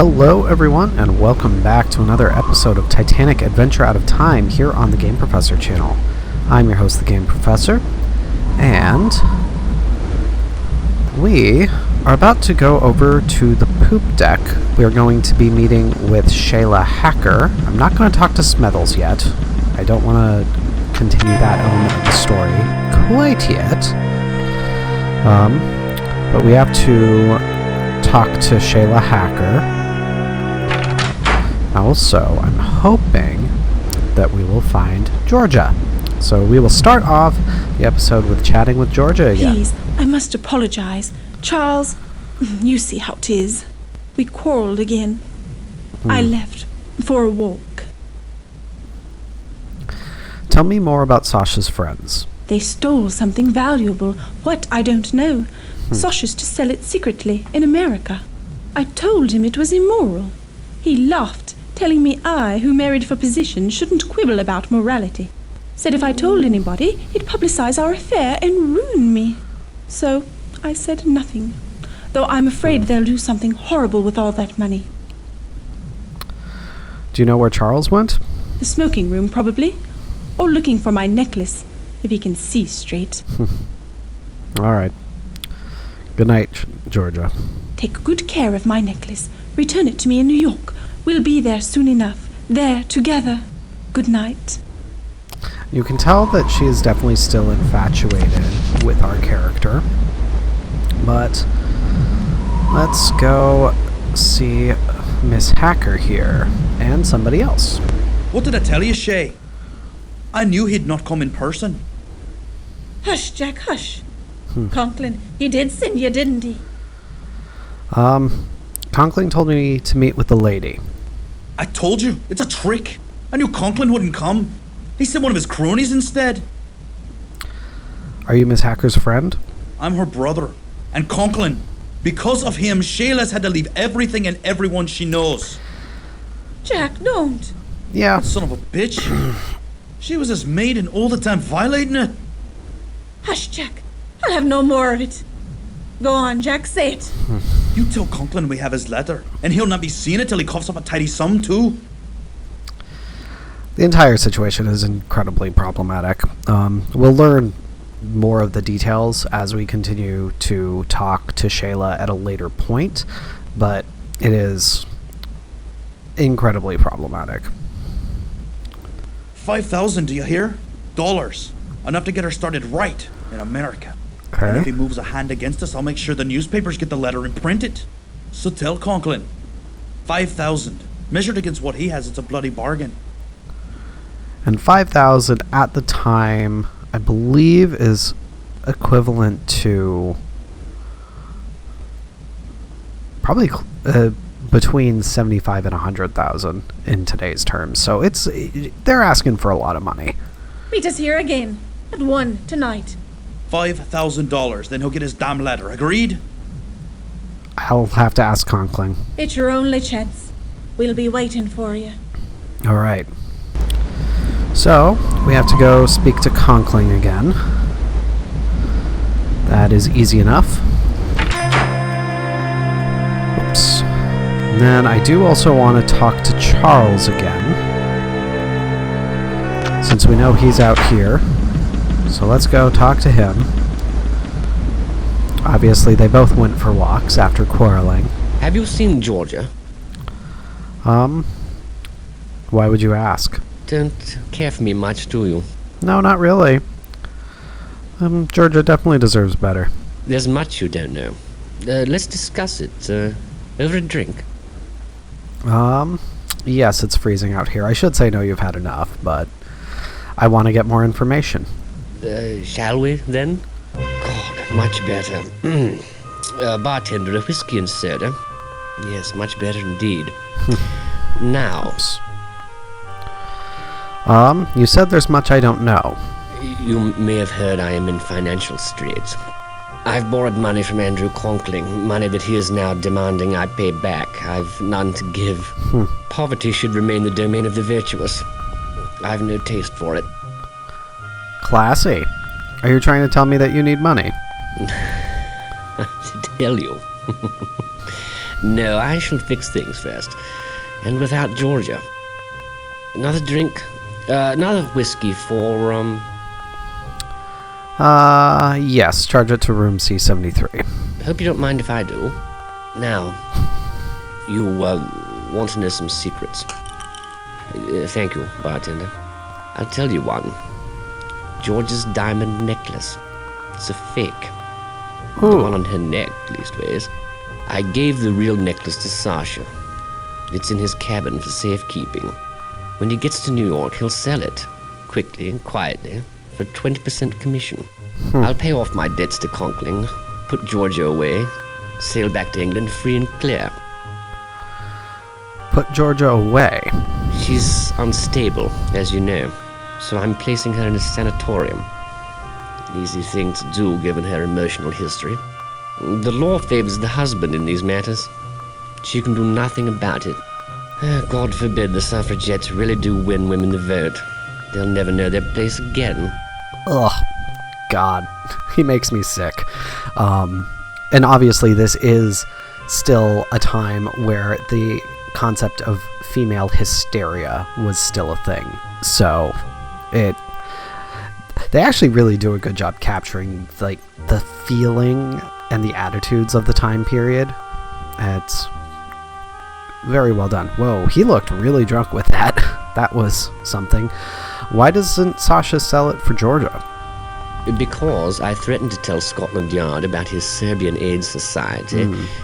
Hello everyone, and welcome back to another episode of Titanic Adventure Out of Time here on the Game Professor channel. I'm your host, the Game Professor, and we are about to go over to the poop deck. We are going to be meeting with Shayla Hacker. I'm not going to talk to Smethels yet. I don't want to continue that element of the story quite yet. But we have to talk to Shayla Hacker. Also, I'm hoping that we will find Georgia. So we will start off the episode with chatting with Georgia again. Please, I must apologize. Charles, you see how 'tis. We quarreled again. I left for a walk. Tell me more about Sasha's friends. They stole something valuable. What, I don't know. Sasha's to sell it secretly in America. I told him it was immoral. He laughed, telling me I, who married for position, shouldn't quibble about morality. Said if I told anybody, he'd publicize our affair and ruin me. So I said nothing, though I'm afraid they'll do something horrible with all that money. Do you know where Charles went? The smoking room, probably. Or looking for my necklace, if he can see straight. All right. Good night, Georgia. Take good care of my necklace. Return it to me in New York. We'll be there soon enough. There, together. Good night. You can tell that she is definitely still infatuated with our character. But let's go see Miss Hacker here and somebody else. What did I tell you, Shay? I knew he'd not come in person. Hush, Jack, hush. Conklin, he did send you, didn't he? Conkling told me to meet with the lady. I told you, it's a trick. I knew Conklin wouldn't come. He sent one of his cronies instead. Are you Miss Hacker's friend? I'm her brother. And Conklin, because of him, Shayla's had to leave everything and everyone she knows. Jack, don't. Yeah. That son of a bitch. She was his maid and all the time violating it. Hush, Jack. I'll have no more of it. Go on, Jack, say it. You tell Conklin we have his letter, and he'll not be seeing it till he coughs up a tidy sum, too. The entire situation is incredibly problematic. We'll learn more of the details as we continue to talk to Shayla at a later point, but it is incredibly problematic. 5,000, do you hear? Dollars. Enough to get her started right in America. And if Okay. he moves a hand against us, I'll make sure the newspapers get the letter and print it. So tell Conklin. 5,000. Measured against what he has, it's a bloody bargain. And 5,000 at the time, I believe, is equivalent to probably between 75 and 100,000 in today's terms. So they're asking for a lot of money. Meet us here again. At 1 tonight. $5,000, then he'll get his damn letter. Agreed? I'll have to ask Conkling. It's your only chance. We'll be waiting for you. All right. So, we have to go speak to Conkling again. That is easy enough. Oops. And then I do also want to talk to Charles again, since we know he's out here. So let's go talk to him. Obviously, they both went for walks after quarreling. Have you seen Georgia? Why would you ask? Don't care for me much, do you? No, not really. Georgia definitely deserves better. There's much you don't know. Let's discuss it, over a drink. Yes, it's freezing out here. I should say no, you've had enough, but I want to get more information. Shall we, then? God, much better. Bartender, a whiskey and soda. Yes, much better indeed. Now, you said there's much I don't know. you may have heard I am in financial straits. I've borrowed money from Andrew Conkling, money that he is now demanding I pay back. I've none to give. Poverty should remain the domain of the virtuous. I've no taste for it. Classy. Are you trying to tell me that you need money? To tell you. No, I shall fix things first. And without Georgia. Another drink? Another whiskey for, Yes, charge it to room C73. Hope you don't mind if I do. Now, you, want to know some secrets. Thank you, bartender. I'll tell you one. George's diamond necklace. It's a fake. The one on her neck, leastways. I gave the real necklace to Sasha. It's in his cabin for safekeeping. When he gets to New York, he'll sell it, quickly and quietly, for 20% commission. I'll pay off my debts to Conkling, put Georgia away, sail back to England free and clear. Put Georgia away? She's unstable, as you know, so I'm placing her in a sanatorium. An easy thing to do, given her emotional history. The law favors the husband in these matters. She can do nothing about it. God forbid the suffragettes really do win women the vote. They'll never know their place again. Ugh. God. He makes me sick. And obviously this is still a time where the concept of female hysteria was still a thing. So, they actually really do a good job capturing, like, the feeling and the attitudes of the time period. It's very well done. Whoa, he looked really drunk with that. That was something. Why doesn't Sasha sell it for Georgia? Because I threatened to tell Scotland Yard about his Serbian Aid Society,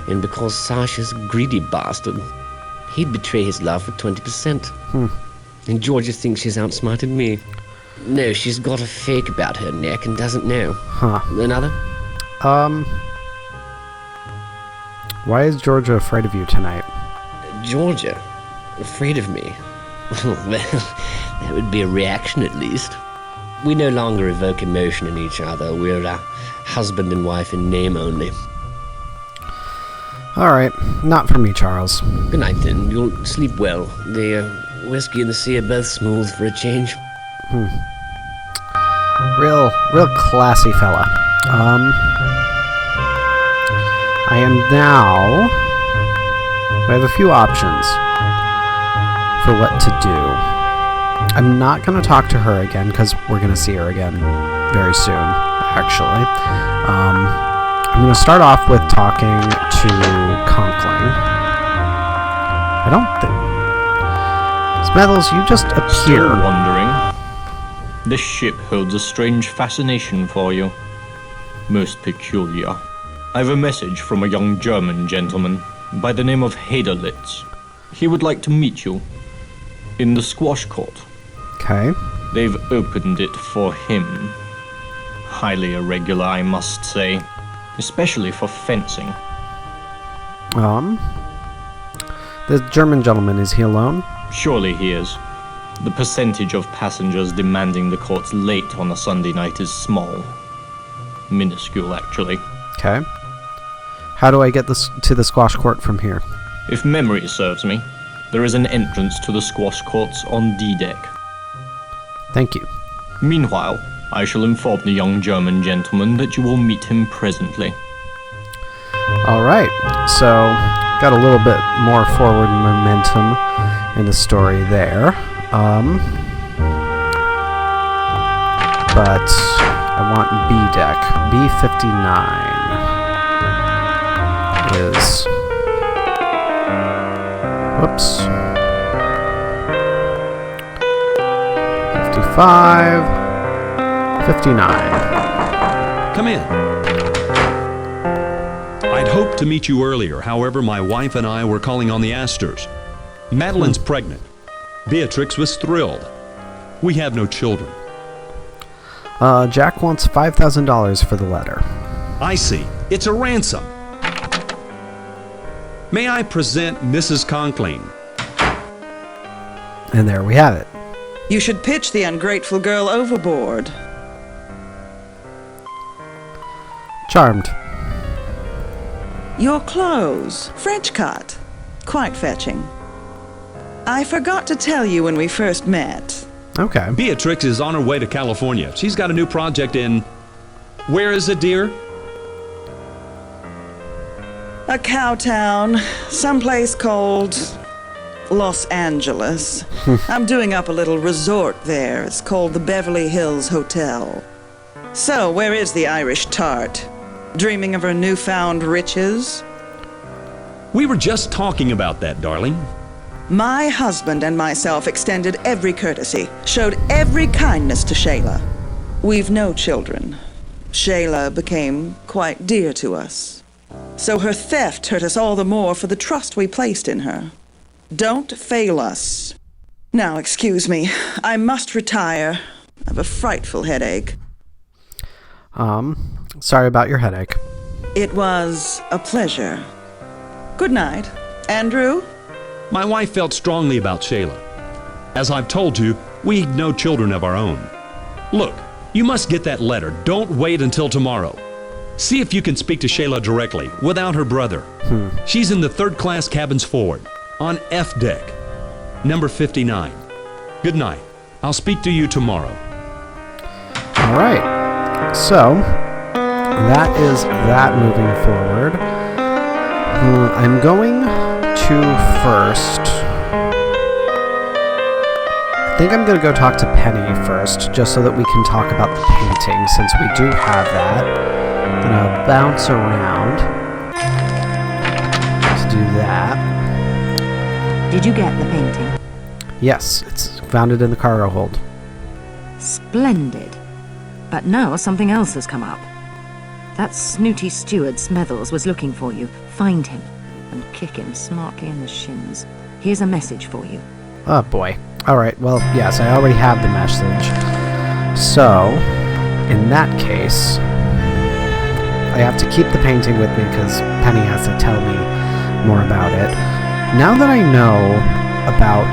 and because Sasha's a greedy bastard. He'd betray his love for 20%. And Georgia thinks she's outsmarted me. No, she's got a fake about her neck and doesn't know. Huh. Another? Why is Georgia afraid of you tonight? Georgia? Afraid of me? Well, that would be a reaction at least. We no longer evoke emotion in each other. We're husband and wife in name only. Alright, not for me, Charles. Good night then. You'll sleep well. The whiskey and the sea are both smooth for a change. Real classy fella. I am now... I have a few options for what to do. I'm not going to talk to her again, because we're going to see her again very soon, actually. I'm going to start off with talking to Conkling. I don't think... Smeathles, you just appear. Still wondering? This ship holds a strange fascination for you. Most peculiar. I've a message from a young German gentleman by the name of Haderlitz. He would like to meet you in the squash court. Okay. They've opened it for him. Highly irregular, I must say. Especially for fencing. The German gentleman, is he alone? Surely he is. The percentage of passengers demanding the courts late on a Sunday night is small. Minuscule, actually. Okay. How do I get this to the squash court from here? If memory serves me, there is an entrance to the squash courts on D-deck. Thank you. Meanwhile, I shall inform the young German gentleman that you will meet him presently. Alright, so got a little bit more forward momentum in the story there. But I want B deck. B59 is... Whoops. 55... 59. Come in. I'd hoped to meet you earlier. However, my wife and I were calling on the Astors. Madeline's pregnant. Beatrix was thrilled. We have no children. Jack wants $5,000 for the letter. I see. It's a ransom. May I present Mrs. Conkling? And there we have it. You should pitch the ungrateful girl overboard. Charmed. Your clothes, French cut. Quite fetching. I forgot to tell you when we first met. Okay. Beatrix is on her way to California. She's got a new project in... Where is it, dear? A cow town, someplace called Los Angeles. I'm doing up a little resort there. It's called the Beverly Hills Hotel. So, where is the Irish tart? Dreaming of her newfound riches? We were just talking about that, darling. My husband and myself extended every courtesy, showed every kindness to Shayla. We've no children. Shayla became quite dear to us. So her theft hurt us all the more for the trust we placed in her. Don't fail us. Now, excuse me. I must retire. I have a frightful headache. Sorry about your headache. It was a pleasure. Good night. Andrew? My wife felt strongly about Shayla. As I've told you, we've no children of our own. Look, you must get that letter. Don't wait until tomorrow. See if you can speak to Shayla directly, without her brother. She's in the third-class cabins forward, on F deck, number 59. Good night. I'll speak to you tomorrow. All right. So, that is that moving forward. I'm going to first... I think I'm going to go talk to Penny first, just so that we can talk about the painting, since we do have that. I'm going to bounce around to do that. Did you get the painting? Yes, it's found it in the cargo hold. Splendid. But now something else has come up. That snooty steward Smethels was looking for you. Find him and kick him smartly in the shins. Here's a message for you. Oh boy. Alright, well, yes, I already have the message. So, in that case, I have to keep the painting with me because Penny has to tell me more about it. Now that I know about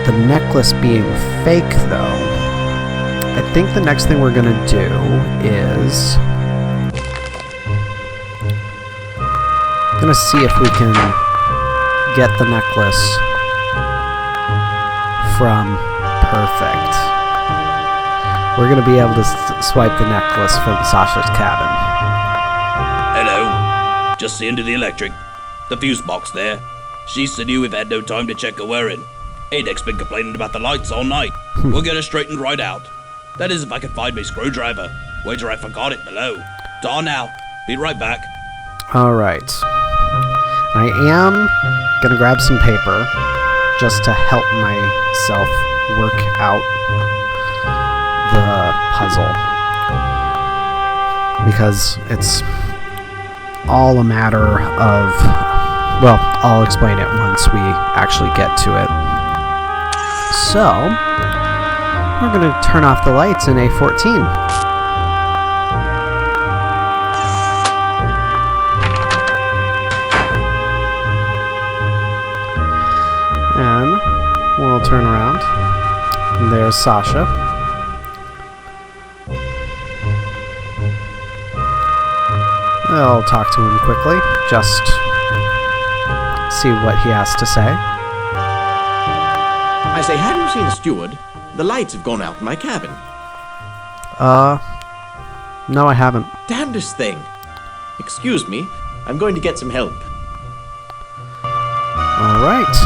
the necklace being fake, though, I think the next thing we're going to do is... I'm going to see if we can get the necklace from Perfect. We're going to be able to swipe the necklace from Sasha's cabin. Hello. Just seeing to the electric. The fuse box there. She said you've had no time to check her wearing. Adek's been complaining about the lights all night. We'll get her straightened right out. That is if I can find my screwdriver. Wager I forgot it below. Ta now. Be right back. Alright. I am going to grab some paper just to help myself work out the puzzle. Because it's all a matter of... Well, I'll explain it once we actually get to it. So, we're going to turn off the lights in A14. And we'll turn around. And there's Sasha. I'll talk to him quickly. Just see what he has to say. I say, have you seen the steward? The lights have gone out in my cabin. No, I haven't. Damnedest thing. Excuse me, I'm going to get some help. Alright.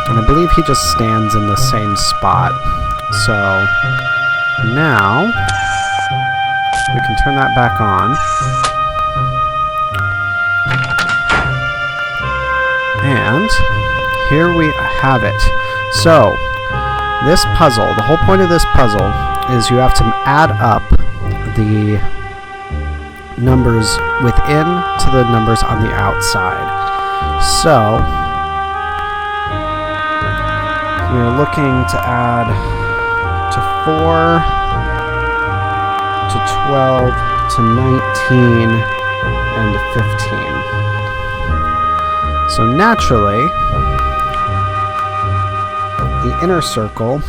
And I believe he just stands in the same spot. So, now, we can turn that back on. And here we have it. So, this puzzle, the whole point of this puzzle is you have to add up the numbers within to the numbers on the outside. So, we're looking to add to 4, to 12, to 19, and to 15. So naturally, the inner circle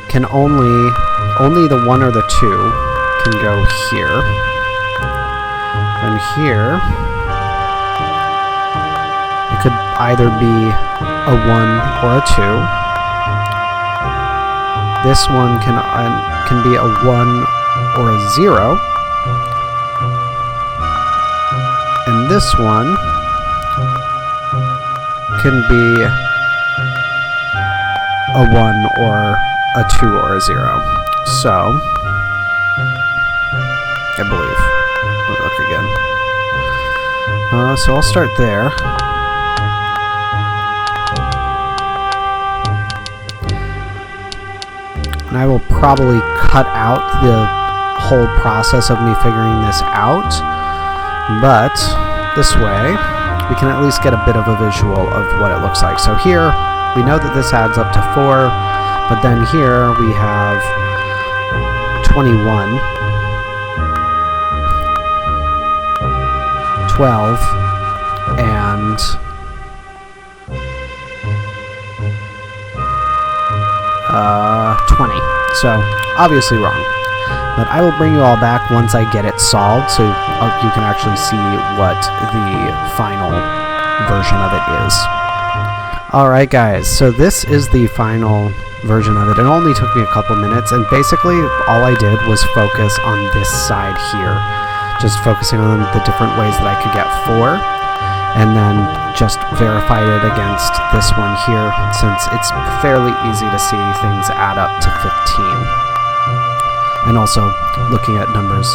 can only the 1 or the 2 can go here. And here, it could either be a 1 or a 2. This one can be a 1 or a 0. this one can be a 1 or a 2 or a 0. So, I believe. Let me look again. So I'll start there. And I will probably cut out the whole process of me figuring this out, but this way we can at least get a bit of a visual of what it looks like. So here we know that this adds up to 4, but then here we have 21, 12, and 20. So, obviously wrong. But I will bring you all back once I get it solved, so you can actually see what the final version of it is. Alright guys, so this is the final version of it. It only took me a couple minutes, and basically all I did was focus on this side here. Just focusing on the different ways that I could get 4. And then just verified it against this one here, since it's fairly easy to see things add up to 15. And also, looking at numbers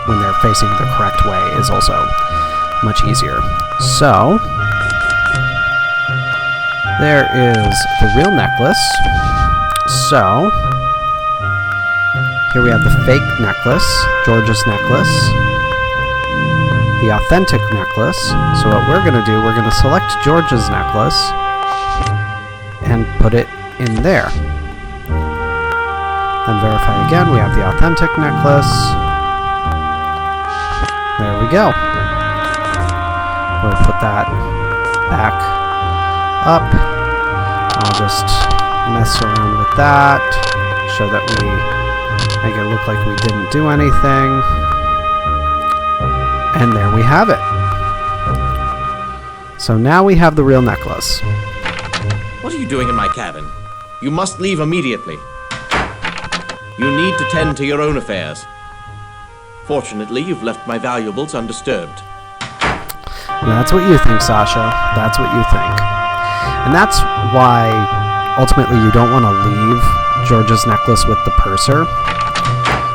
when they're facing the correct way is also much easier. So, there is the real necklace. So, here we have the fake necklace, George's necklace. The authentic necklace. So what we're going to do, we're going to select George's necklace and put it in there. Then verify again, we have the authentic necklace. There we go. We'll put that back up. I'll just mess around with that, show that we make it look like we didn't do anything. And there we have it. So now we have the real necklace. What are you doing in my cabin? You must leave immediately. You need to tend to your own affairs. Fortunately, you've left my valuables undisturbed. That's what you think, Sasha. That's what you think. And that's why, ultimately, you don't want to leave George's necklace with the purser,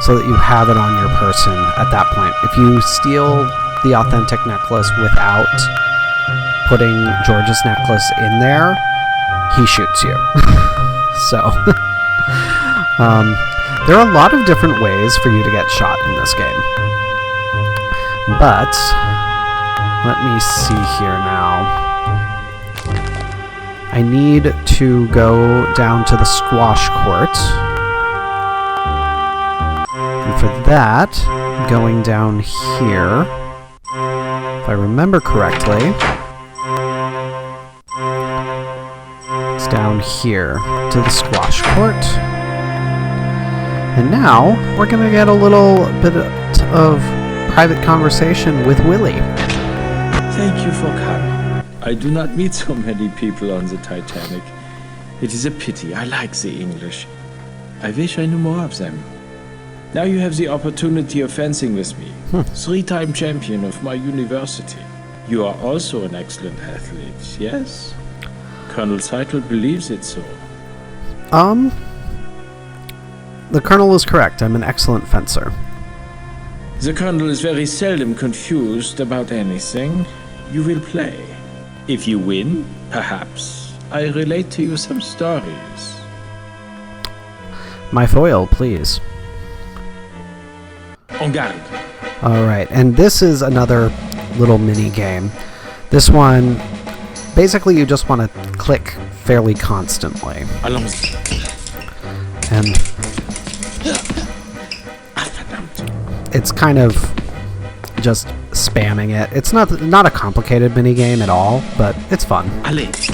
so that you have it on your person at that point. If you steal the authentic necklace without putting George's necklace in there, he shoots you. So, there are a lot of different ways for you to get shot in this game. But, let me see here now. I need to go down to the squash court. And for that, going down here, if I remember correctly, it's down here to the squash court. And now, we're going to get a little bit of private conversation with Willie. Thank you for coming. I do not meet so many people on the Titanic. It is a pity. I like the English. I wish I knew more of them. Now you have the opportunity of fencing with me. 3-time champion of my university. You are also an excellent athlete, yes? Colonel Seitel believes it so. The Colonel is correct. I'm an excellent fencer. The Colonel is very seldom confused about anything. You will play. If you win, perhaps, I relate to you some stories. My foil, please. En garde. Alright, and this is another little mini game. This one, basically you just want to click fairly constantly. Allons-y. And it's kind of just spamming it. It's not a complicated mini game at all, but it's fun. Allez.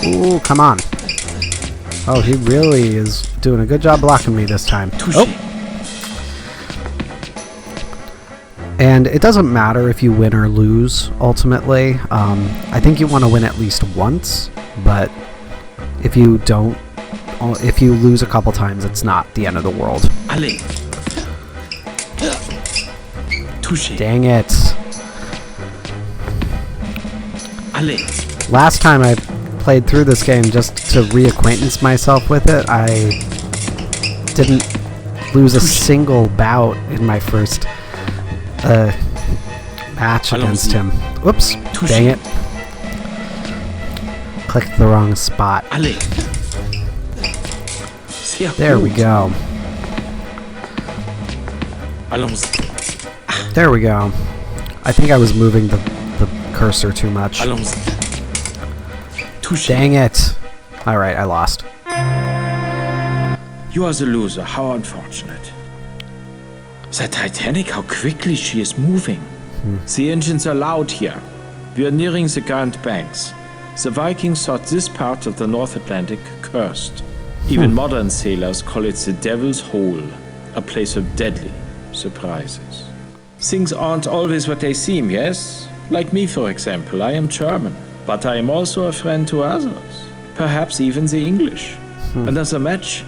Ooh, come on. Oh, he really is doing a good job blocking me this time. Oh. And it doesn't matter if you win or lose, ultimately. I think you want to win at least once, but if you don't if you lose a couple times, it's not the end of the world. Allez. Touché. Dang it. Allez. Last time I played through this game just to reacquaintance myself with it, I didn't lose a single bout in my first match against him. Whoops. Dang it. Clicked the wrong spot. There we go. There we go. I think I was moving the cursor too much. Dang it. Alright, I lost. You are the loser. How unfortunate. The Titanic, how quickly she is moving. The engines are loud here. We are nearing the Grand Banks. The Vikings thought this part of the North Atlantic cursed. Even modern sailors call it the Devil's Hole, a place of deadly surprises. Things aren't always what they seem, yes? Like me, for example. I am German, but I am also a friend to others. Perhaps even the English. Another match?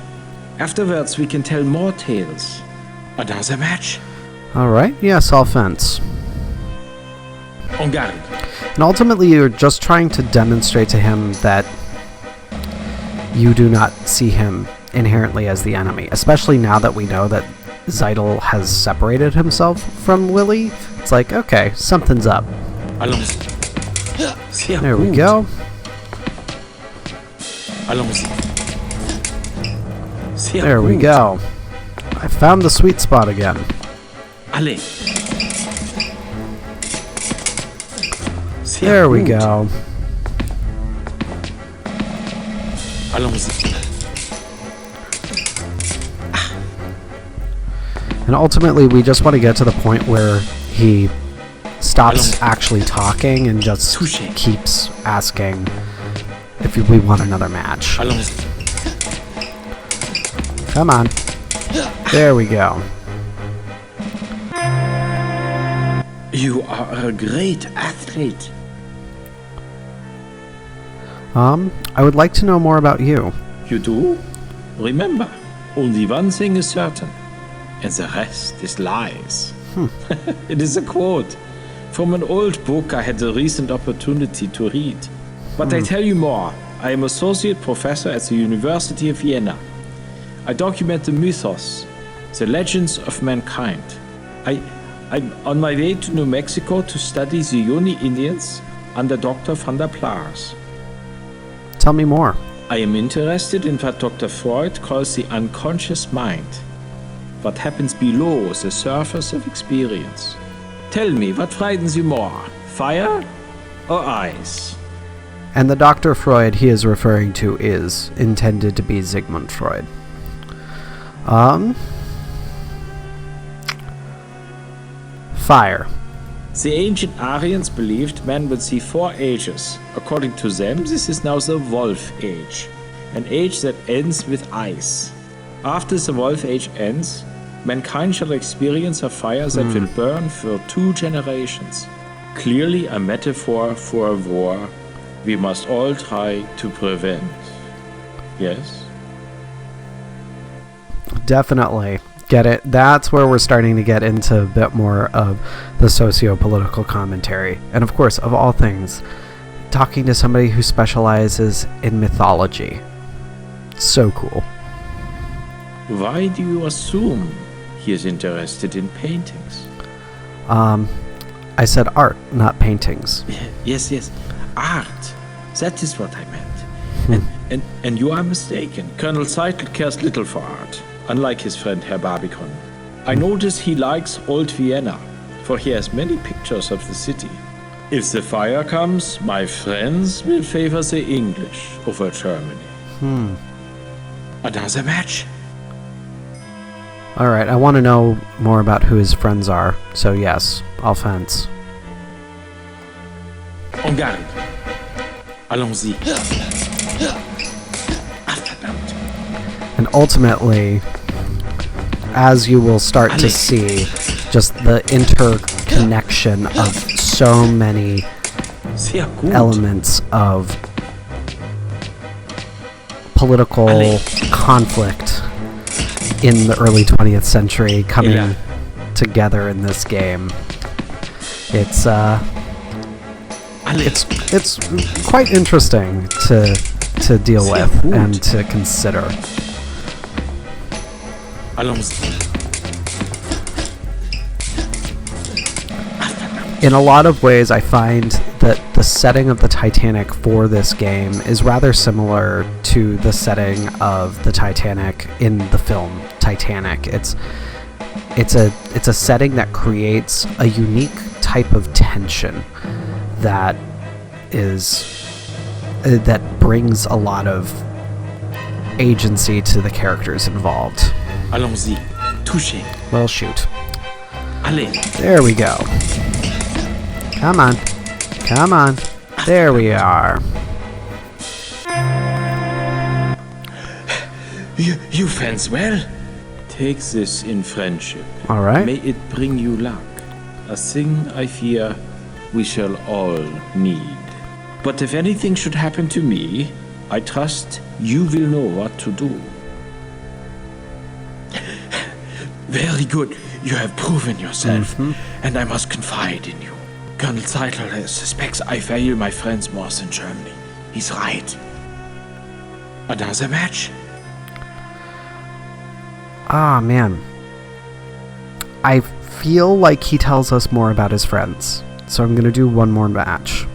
Afterwards, we can tell more tales. Another match? Alright, yes, offense. En garde. And ultimately, you're just trying to demonstrate to him that you do not see him inherently as the enemy. Especially now that we know that Zeidel has separated himself from Willy. It's like, okay, something's up. There we go. There we go. I found the sweet spot again. There we go. And ultimately, we just want to get to the point where he stops actually talking and just keeps asking if we want another match. Come on. There we go. You are a great athlete. I would like to know more about you. You do? Remember, only one thing is certain, and the rest is lies. It is a quote from an old book I had the recent opportunity to read. But I tell you more. I am associate professor at the University of Vienna. I document the mythos, the legends of mankind. I'm on my way to New Mexico to study the Yoni Indians under Dr. van der Plaars. Tell me more. I am interested in what Dr. Freud calls the unconscious mind. What happens below the surface of experience. Tell me, what frightens you more, fire or ice? And the Dr. Freud he is referring to is intended to be Sigmund Freud. Fire. The ancient Aryans believed man would see 4 ages. According to them, this is now the Wolf Age, an age that ends with ice. After the Wolf Age ends, mankind shall experience a fire that will burn for 2 generations. Clearly a metaphor for a war we must all try to prevent. Yes? Definitely. Get it? That's where we're starting to get into a bit more of the socio-political commentary. And of course, of all things, talking to somebody who specializes in mythology. So cool. Why do you assume he is interested in paintings? I said art, not paintings. Yes. Art. That is what I meant. And you are mistaken. Colonel Seidel cares little for art, unlike his friend Herr Barbicon. I notice he likes old Vienna, for he has many pictures of the city. If the fire comes, my friends will favor the English over Germany. Another match? Alright, I want to know more about who his friends are. So yes, offense. En garde. Allons-y. And ultimately, as you will start to see, just the interconnection of so many elements of political conflict in the early 20th century coming together in this game. It's quite interesting to deal with and to consider. In a lot of ways, I find that the setting of the Titanic for this game is rather similar to the setting of the Titanic in the film Titanic. It's a setting that creates a unique type of tension that brings a lot of agency to the characters involved. Allons-y. Touchez. Well, shoot. Allez. There we go. Come on. Come on. There we are. You fence well. Take this in friendship. All right. May it bring you luck. A thing I fear we shall all need. But if anything should happen to me, I trust you will know what to do. Very good. You have proven yourself, and I must confide in you. Colonel Zeitler suspects I fail my friends more than Germany. He's right. Another match? Ah, man. I feel like he tells us more about his friends, so I'm gonna do one more match.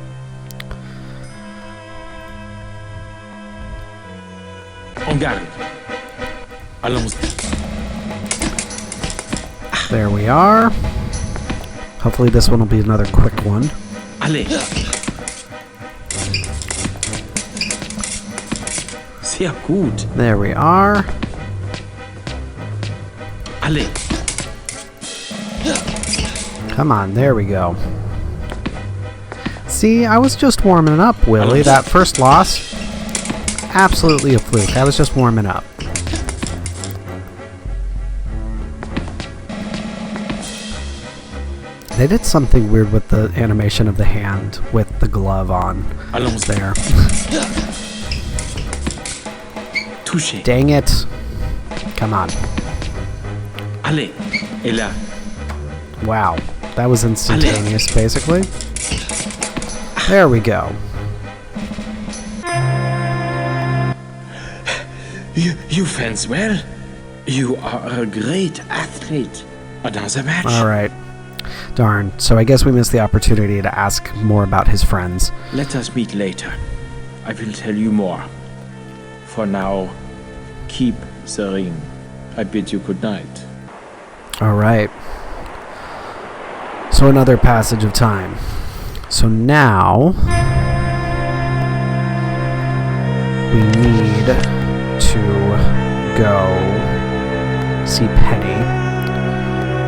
En garde. Allons. There we are. Hopefully this one will be another quick one. Allez. Sehr gut. There we are. Allez. Come on, there we go. See, I was just warming up, Willie. That first loss, absolutely a fluke. I was just warming up. They did something weird with the animation of the hand with the glove on. Allons there. Touché. Dang it. Come on. Allez. Et là. Wow. That was instantaneous, basically. There we go. You fence well. You are a great athlete. Another match? Alright. Darn. So I guess we missed the opportunity to ask more about his friends. Let us meet later. I will tell you more. For now, keep the ring. I bid you good night. Alright. So another passage of time. So now we need to go see Penny,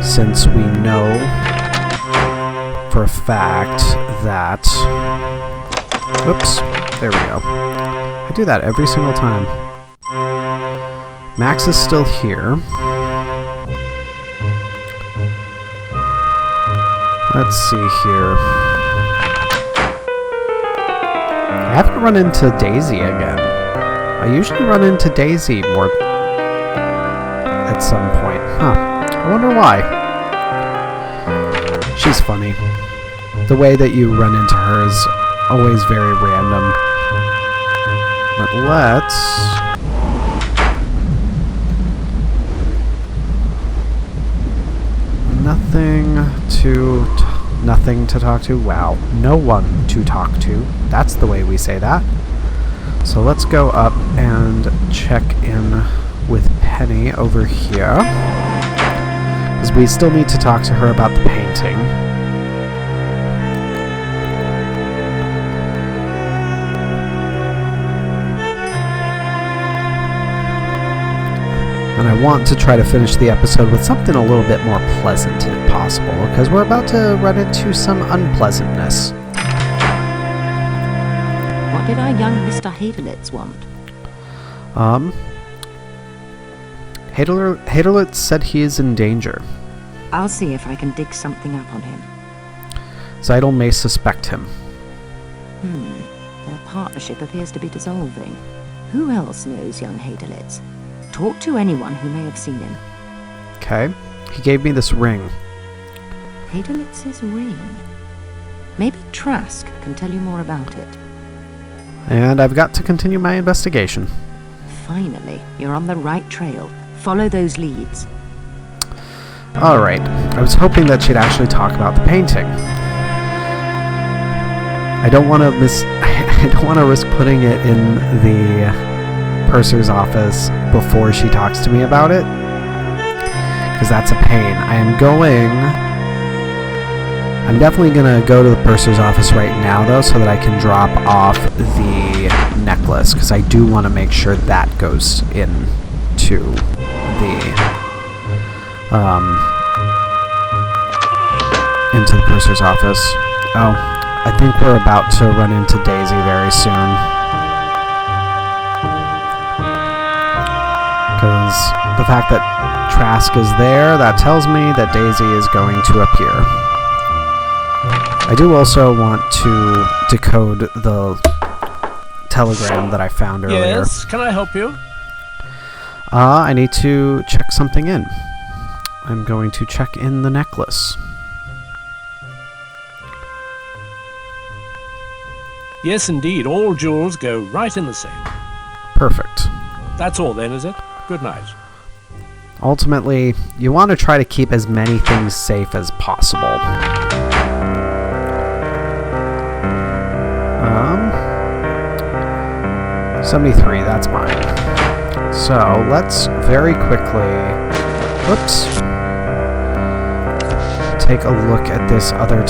since we know for a fact that... Oops, there we go. I do that every single time. Max is still here. Let's see here. I haven't run into Daisy again. I usually run into Daisy more at some point. Huh. I wonder why. She's funny. The way that you run into her is always very random. But let's... Nothing to talk to. Wow. No one to talk to. That's the way we say that. So let's go up and check in with Penny over here, because we still need to talk to her about the painting. And I want to try to finish the episode with something a little bit more pleasant if possible, because we're about to run into some unpleasantness. What did our young Mr. Haderlitz want? Haderlitz said he is in danger. I'll see if I can dig something up on him. Zeidel may suspect him. Their partnership appears to be dissolving. Who else knows young Haderlitz? Talk to anyone who may have seen him. Okay. He gave me this ring. Haderlitz's ring. Maybe Trask can tell you more about it. And I've got to continue my investigation. Finally, you're on the right trail. Follow those leads. Alright. I was hoping that she'd actually talk about the painting. I don't want to risk putting it in the purser's office before she talks to me about it, because that's a pain. I'm definitely gonna go to the purser's office right now, though, so that I can drop off the necklace, because I do want to make sure that goes into the purser's office. Oh, I think we're about to run into Daisy very soon, because the fact that Trask is there, that tells me that Daisy is going to appear. I do also want to decode the telegram that I found earlier. Yes, can I help you? I need to check something in. I'm going to check in the necklace. Yes, indeed. All jewels go right in the safe. Perfect. That's all then, is it? Good night. Ultimately, you want to try to keep as many things safe as possible. 73, that's mine. So, let's very quickly... Whoops. Take a look at this other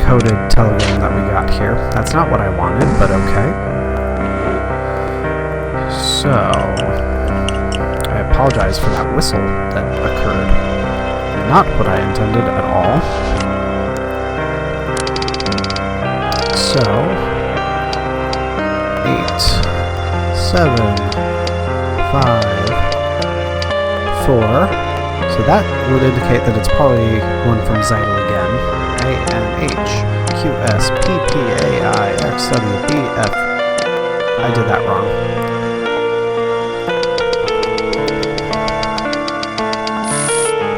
coded telegram that we got here. That's not what I wanted, but okay. So... I apologize for that whistle that occurred. Not what I intended at all. So... 8, 7, 5, 4. So that would indicate that it's probably one from Zeidel again. A, N, H, Q, S, P, P, A, I, X, W, B, F. I did that wrong.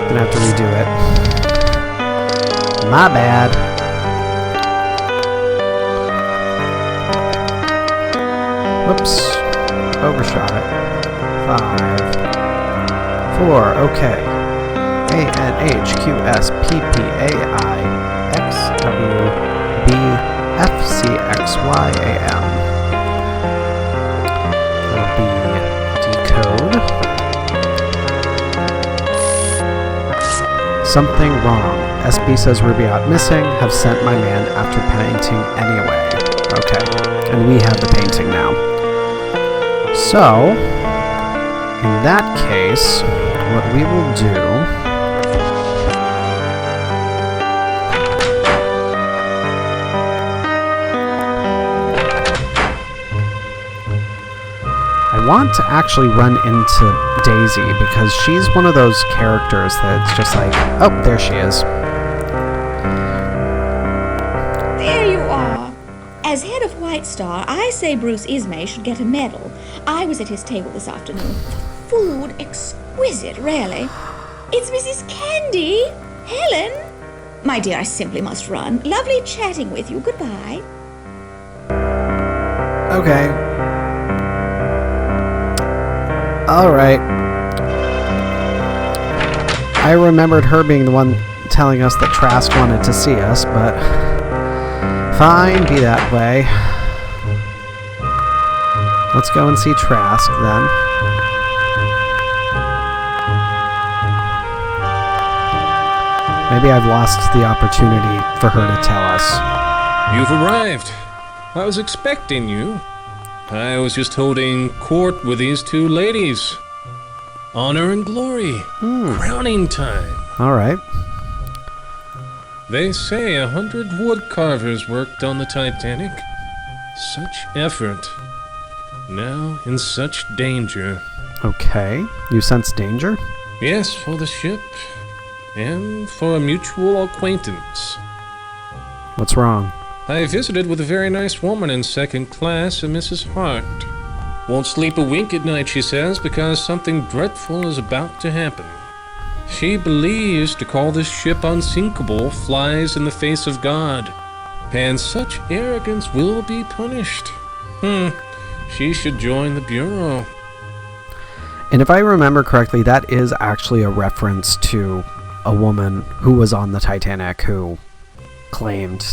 Gonna have to redo it. My bad. Whoops. Overshot it. 5, 4, okay. A, N, H, Q, S, P, P, A, I, X, W, B, F, C, X, Y, A, M. That'll be decode. Something wrong. SB says Rubaiyat missing. Have sent my man after painting anyway. Okay. And we have the painting now. So, in that case, what we will do... I want to actually run into Daisy, because she's one of those characters that's just like, oh, there she is. There you are. As head of White Star, I say Bruce Ismay should get a medal. I was at his table this afternoon. Food exquisite, really. It's Mrs. Candy. Helen. My dear, I simply must run. Lovely chatting with you. Goodbye. Okay. Alright. I remembered her being the one telling us that Trask wanted to see us, but... Fine, be that way. Let's go and see Trask, then. Maybe I've lost the opportunity for her to tell us. You've arrived. I was expecting you. I was just holding court with these two ladies. Honor and glory. Crowning time. Alright. They say 100 wood carvers worked on the Titanic. Such effort. Now in such danger. Okay. You sense danger? Yes, for the ship. And for a mutual acquaintance. What's wrong? I visited with a very nice woman in second class, a Mrs. Hart. Won't sleep a wink at night, she says, because something dreadful is about to happen. She believes to call this ship unsinkable flies in the face of God, and such arrogance will be punished. She should join the Bureau. And if I remember correctly, that is actually a reference to a woman who was on the Titanic who claimed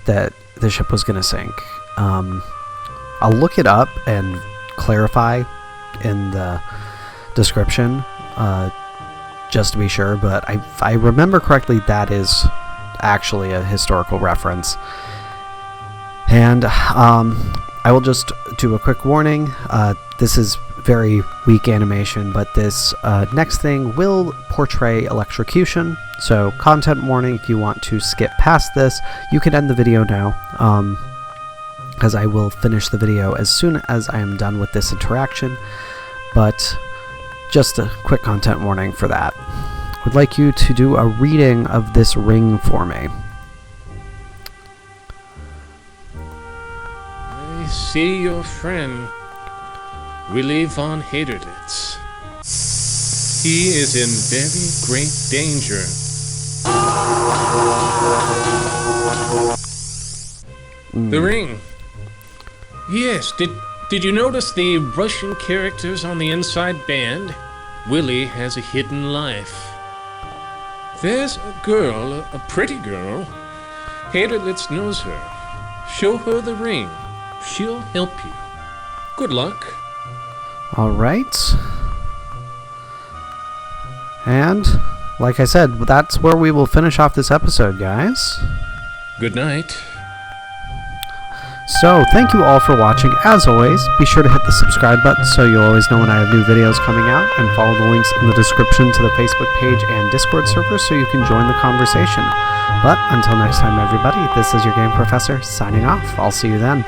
that the ship was going to sink. I'll look it up and clarify in the description just to be sure, but if I remember correctly, that is actually a historical reference. And I will just do a quick warning. This is very weak animation, but this next thing will portray electrocution. So content warning, if you want to skip past this, you can end the video now, as I will finish the video as soon as I am done with this interaction. But just a quick content warning for that. Would like you to do a reading of this ring for me. I see your friend, Willy von Haderlitz. He is in very great danger. The ring. Yes, did you notice the Russian characters on the inside band? Willy has a hidden life. There's a girl, a pretty girl. Haderlitz knows her. Show her the ring. She'll help you. Good luck. Alright. And, like I said, that's where we will finish off this episode, guys. Good night. So, thank you all for watching. As always, be sure to hit the subscribe button so you'll always know when I have new videos coming out, and follow the links in the description to the Facebook page and Discord server so you can join the conversation. But until next time, everybody, this is your Game Professor signing off. I'll see you then.